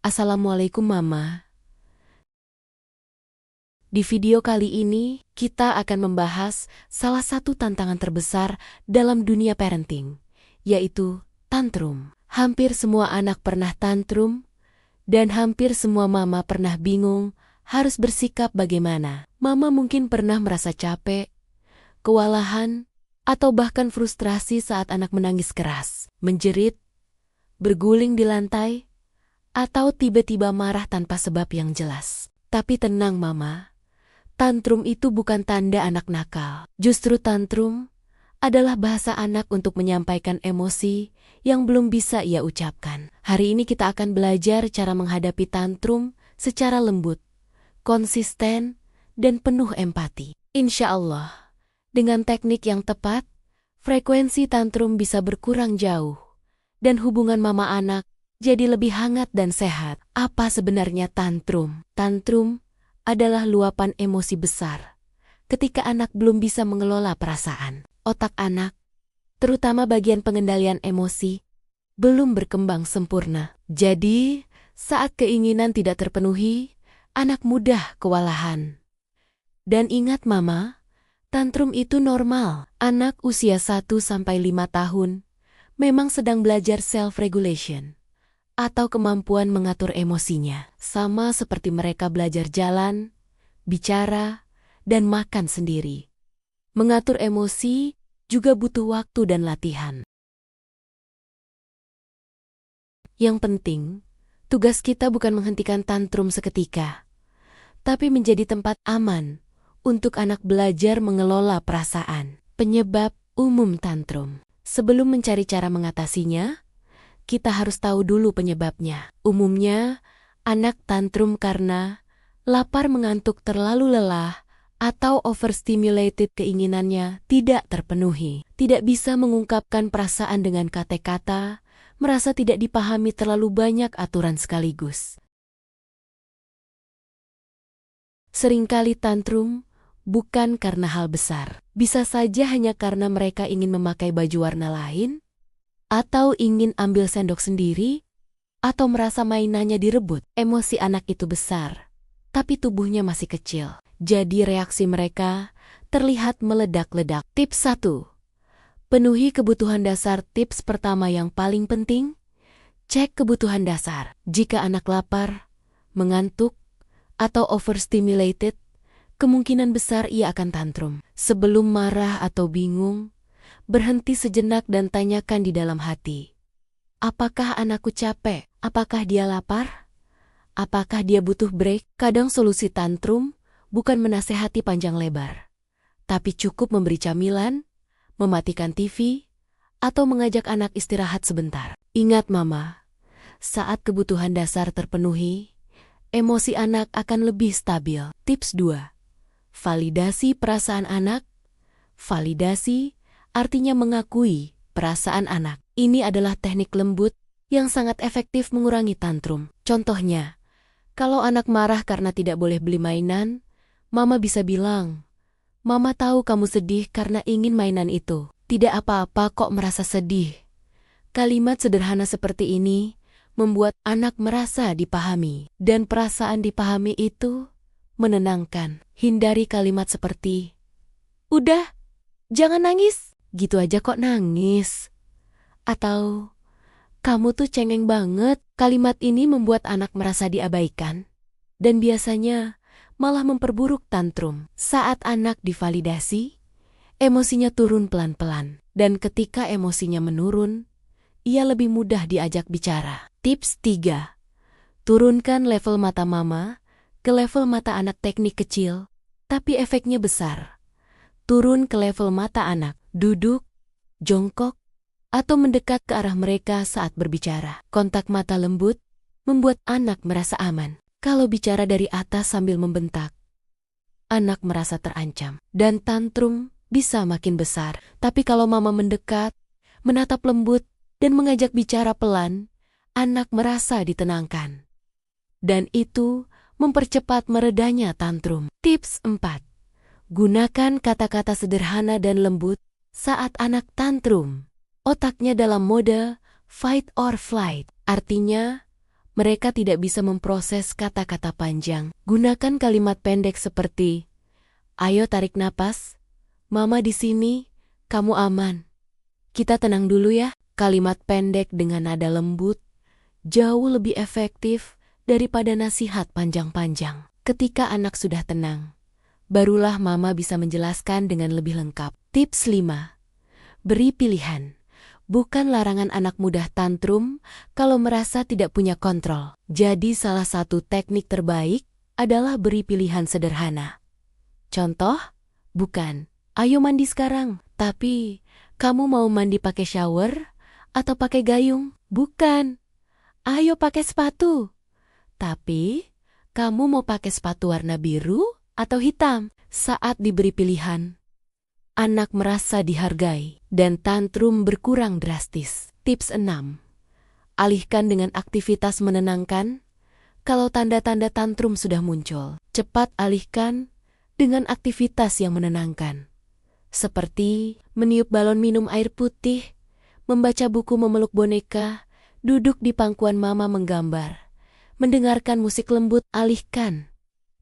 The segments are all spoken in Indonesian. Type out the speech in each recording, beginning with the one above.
Assalamualaikum Mama. Di video kali ini, kita akan membahas salah satu tantangan terbesar dalam dunia parenting, yaitu tantrum. Hampir semua anak pernah tantrum, dan hampir semua mama pernah bingung harus bersikap bagaimana. Mama mungkin pernah merasa capek, kewalahan, atau bahkan frustrasi saat anak menangis keras, menjerit, berguling di lantai, atau tiba-tiba marah tanpa sebab yang jelas. Tapi tenang Mama, tantrum itu bukan tanda anak nakal. Justru tantrum adalah bahasa anak untuk menyampaikan emosi yang belum bisa ia ucapkan. Hari ini kita akan belajar cara menghadapi tantrum secara lembut, konsisten, dan penuh empati. Insya Allah, dengan teknik yang tepat, frekuensi tantrum bisa berkurang jauh, dan hubungan mama anak jadi lebih hangat dan sehat. Apa sebenarnya tantrum? Tantrum adalah luapan emosi besar ketika anak belum bisa mengelola perasaan. Otak anak, terutama bagian pengendalian emosi, belum berkembang sempurna. Jadi, saat keinginan tidak terpenuhi, anak mudah kewalahan. Dan ingat Mama, tantrum itu normal. Anak usia 1-5 tahun memang sedang belajar self-regulation, atau kemampuan mengatur emosinya. Sama seperti mereka belajar jalan, bicara, dan makan sendiri. Mengatur emosi juga butuh waktu dan latihan. Yang penting, tugas kita bukan menghentikan tantrum seketika, tapi menjadi tempat aman untuk anak belajar mengelola perasaan. Penyebab umum tantrum. Sebelum mencari cara mengatasinya, kita harus tahu dulu penyebabnya. Umumnya, anak tantrum karena lapar, mengantuk, terlalu lelah, atau overstimulated, keinginannya tidak terpenuhi. Tidak bisa mengungkapkan perasaan dengan kata-kata, merasa tidak dipahami, terlalu banyak aturan sekaligus. Seringkali tantrum bukan karena hal besar. Bisa saja hanya karena mereka ingin memakai baju warna lain, atau ingin ambil sendok sendiri, atau merasa mainannya direbut. Emosi anak itu besar, tapi tubuhnya masih kecil. Jadi reaksi mereka terlihat meledak-ledak. Tips 1. Penuhi kebutuhan dasar. Tips pertama yang paling penting, cek kebutuhan dasar. Jika anak lapar, mengantuk, atau overstimulated, kemungkinan besar ia akan tantrum. Sebelum marah atau bingung, berhenti sejenak dan tanyakan di dalam hati. Apakah anakku capek? Apakah dia lapar? Apakah dia butuh break? Kadang solusi tantrum bukan menasehati panjang lebar, tapi cukup memberi camilan, mematikan TV, atau mengajak anak istirahat sebentar. Ingat Mama, saat kebutuhan dasar terpenuhi, emosi anak akan lebih stabil. Tips 2. Validasi perasaan anak. Validasi artinya mengakui perasaan anak. Ini adalah teknik lembut yang sangat efektif mengurangi tantrum. Contohnya, kalau anak marah karena tidak boleh beli mainan, Mama bisa bilang, "Mama tahu kamu sedih karena ingin mainan itu. Tidak apa-apa kok merasa sedih." Kalimat sederhana seperti ini membuat anak merasa dipahami. Dan perasaan dipahami itu menenangkan. Hindari kalimat seperti, "Udah, jangan nangis. Gitu aja kok nangis." Atau, "Kamu tuh cengeng banget." Kalimat ini membuat anak merasa diabaikan, dan biasanya malah memperburuk tantrum. Saat anak divalidasi, emosinya turun pelan-pelan. Dan ketika emosinya menurun, ia lebih mudah diajak bicara. Tips 3. Turunkan level mata Mama ke level mata anak. Teknik kecil, tapi efeknya besar. Turun ke level mata anak. Duduk, jongkok, atau mendekat ke arah mereka saat berbicara. Kontak mata lembut membuat anak merasa aman. Kalau bicara dari atas sambil membentak, anak merasa terancam, dan tantrum bisa makin besar. Tapi kalau Mama mendekat, menatap lembut, dan mengajak bicara pelan, anak merasa ditenangkan. Dan itu mempercepat meredanya tantrum. Tips 4. Gunakan kata-kata sederhana dan lembut saat anak tantrum. Otaknya dalam mode fight or flight, artinya Mereka tidak bisa memproses kata-kata panjang. Gunakan kalimat pendek seperti, "Ayo tarik napas, Mama di sini, kamu aman. Kita tenang dulu ya." Kalimat pendek dengan nada lembut jauh lebih efektif daripada nasihat panjang-panjang. Ketika anak sudah tenang, barulah Mama bisa menjelaskan dengan lebih lengkap. Tips 5. Beri pilihan. Bukan larangan anak mudah tantrum kalau merasa tidak punya kontrol. Jadi salah satu teknik terbaik adalah beri pilihan sederhana. Contoh, bukan, "Ayo mandi sekarang," tapi, "Kamu mau mandi pakai shower atau pakai gayung?" Bukan, "Ayo pakai sepatu," tapi, "Kamu mau pakai sepatu warna biru atau hitam?" Saat diberi pilihan, anak merasa dihargai dan tantrum berkurang drastis. Tips 6. Alihkan dengan aktivitas menenangkan. Kalau tanda-tanda tantrum sudah muncul, cepat alihkan dengan aktivitas yang menenangkan. Seperti meniup balon minum air putih, membaca buku memeluk boneka, duduk di pangkuan Mama menggambar, mendengarkan musik lembut. Alihkan.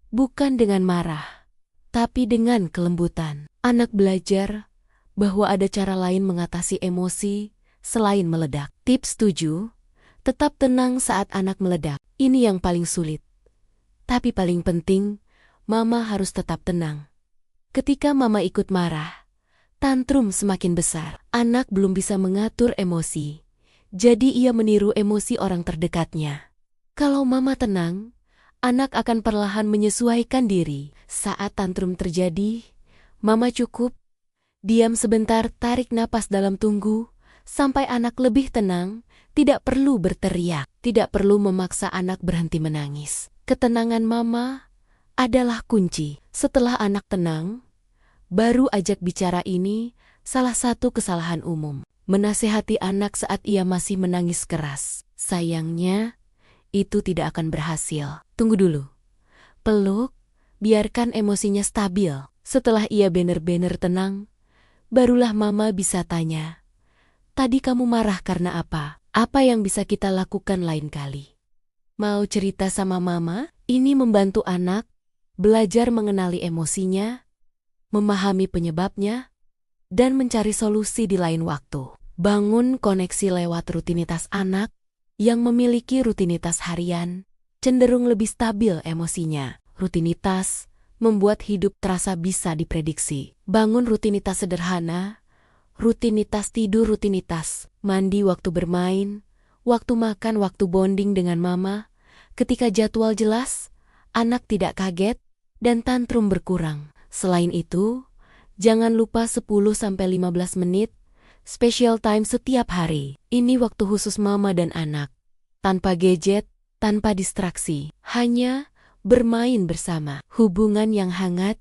Bukan dengan marah, tapi dengan kelembutan. Anak belajar bahwa ada cara lain mengatasi emosi selain meledak. Tips 7. Tetap tenang saat anak meledak. Ini yang paling sulit. Tapi paling penting, Mama harus tetap tenang. Ketika Mama ikut marah, tantrum semakin besar. Anak belum bisa mengatur emosi, jadi ia meniru emosi orang terdekatnya. Kalau Mama tenang, anak akan perlahan menyesuaikan diri. Saat tantrum terjadi, Mama cukup diam sebentar, tarik napas dalam, tunggu sampai anak lebih tenang. Tidak perlu berteriak, tidak perlu memaksa anak berhenti menangis. Ketenangan Mama adalah kunci. Setelah anak tenang, baru ajak bicara. Ini salah satu kesalahan umum. Menasehati anak saat ia masih menangis keras. Sayangnya, itu tidak akan berhasil. Tunggu dulu. Peluk, biarkan emosinya stabil. Setelah ia benar-benar tenang, barulah Mama bisa tanya, "Tadi kamu marah karena apa? Apa yang bisa kita lakukan lain kali?" Mau cerita sama Mama? Ini membantu anak belajar mengenali emosinya, memahami penyebabnya, dan mencari solusi di lain waktu. Bangun koneksi lewat rutinitas. Anak yang memiliki rutinitas harian cenderung lebih stabil emosinya. Rutinitas membuat hidup terasa bisa diprediksi. Bangun rutinitas sederhana, rutinitas tidur, rutinitas mandi, waktu bermain, waktu makan, waktu bonding dengan Mama. Ketika jadwal jelas, anak tidak kaget dan tantrum berkurang. Selain itu, jangan lupa 10-15 menit special time setiap hari. Ini waktu khusus Mama dan anak. Tanpa gadget, tanpa distraksi, hanya bermain bersama. Hubungan yang hangat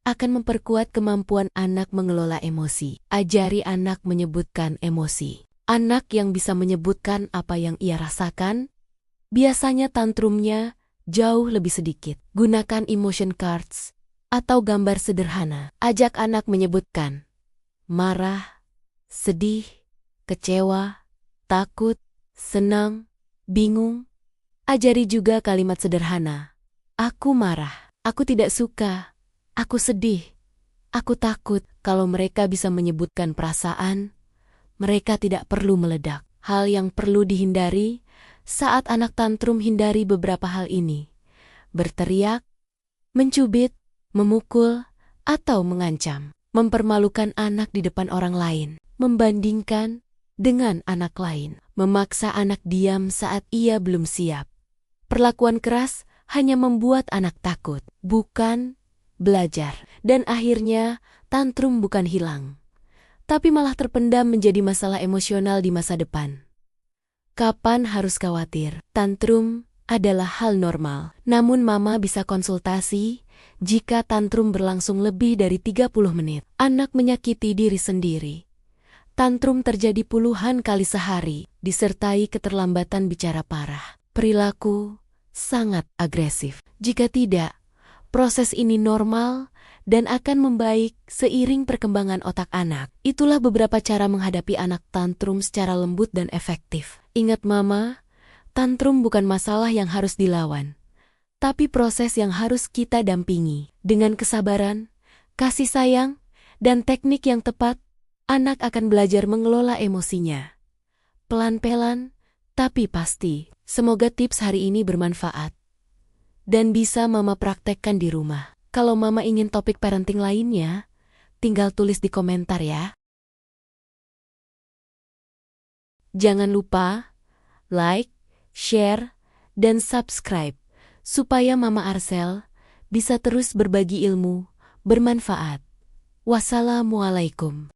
akan memperkuat kemampuan anak mengelola emosi. Ajari anak menyebutkan emosi. Anak yang bisa menyebutkan apa yang ia rasakan, biasanya tantrumnya jauh lebih sedikit. Gunakan emotion cards atau gambar sederhana. Ajak anak menyebutkan marah, sedih, kecewa, takut, senang, bingung. Ajari juga kalimat sederhana. Aku marah, aku tidak suka, aku sedih, aku takut. Kalau mereka bisa menyebutkan perasaan, mereka tidak perlu meledak. Hal yang perlu dihindari saat anak tantrum, hindari beberapa hal ini: berteriak, mencubit, memukul, atau mengancam. Mempermalukan anak di depan orang lain, membandingkan dengan anak lain, memaksa anak diam saat ia belum siap. Perlakuan keras hanya membuat anak takut, bukan belajar. Dan akhirnya, tantrum bukan hilang, tapi malah terpendam menjadi masalah emosional di masa depan. Kapan harus khawatir? Tantrum adalah hal normal. Namun Mama bisa konsultasi jika tantrum berlangsung lebih dari 30 menit. Anak menyakiti diri sendiri. Tantrum terjadi puluhan kali sehari, disertai keterlambatan bicara parah. Perilaku sangat agresif. Jika tidak, proses ini normal dan akan membaik seiring perkembangan otak anak. Itulah beberapa cara menghadapi anak tantrum secara lembut dan efektif. Ingat Mama, Tantrum bukan masalah yang harus dilawan, tapi proses yang harus kita dampingi. Dengan kesabaran, kasih sayang, dan teknik yang tepat, anak akan belajar mengelola emosinya. Pelan-pelan, tapi pasti. Semoga tips hari ini bermanfaat dan bisa Mama praktekkan di rumah. Kalau Mama ingin topik parenting lainnya, tinggal tulis di komentar ya. Jangan lupa like, share, dan subscribe supaya Mama Arcel bisa terus berbagi ilmu bermanfaat. Wassalamualaikum.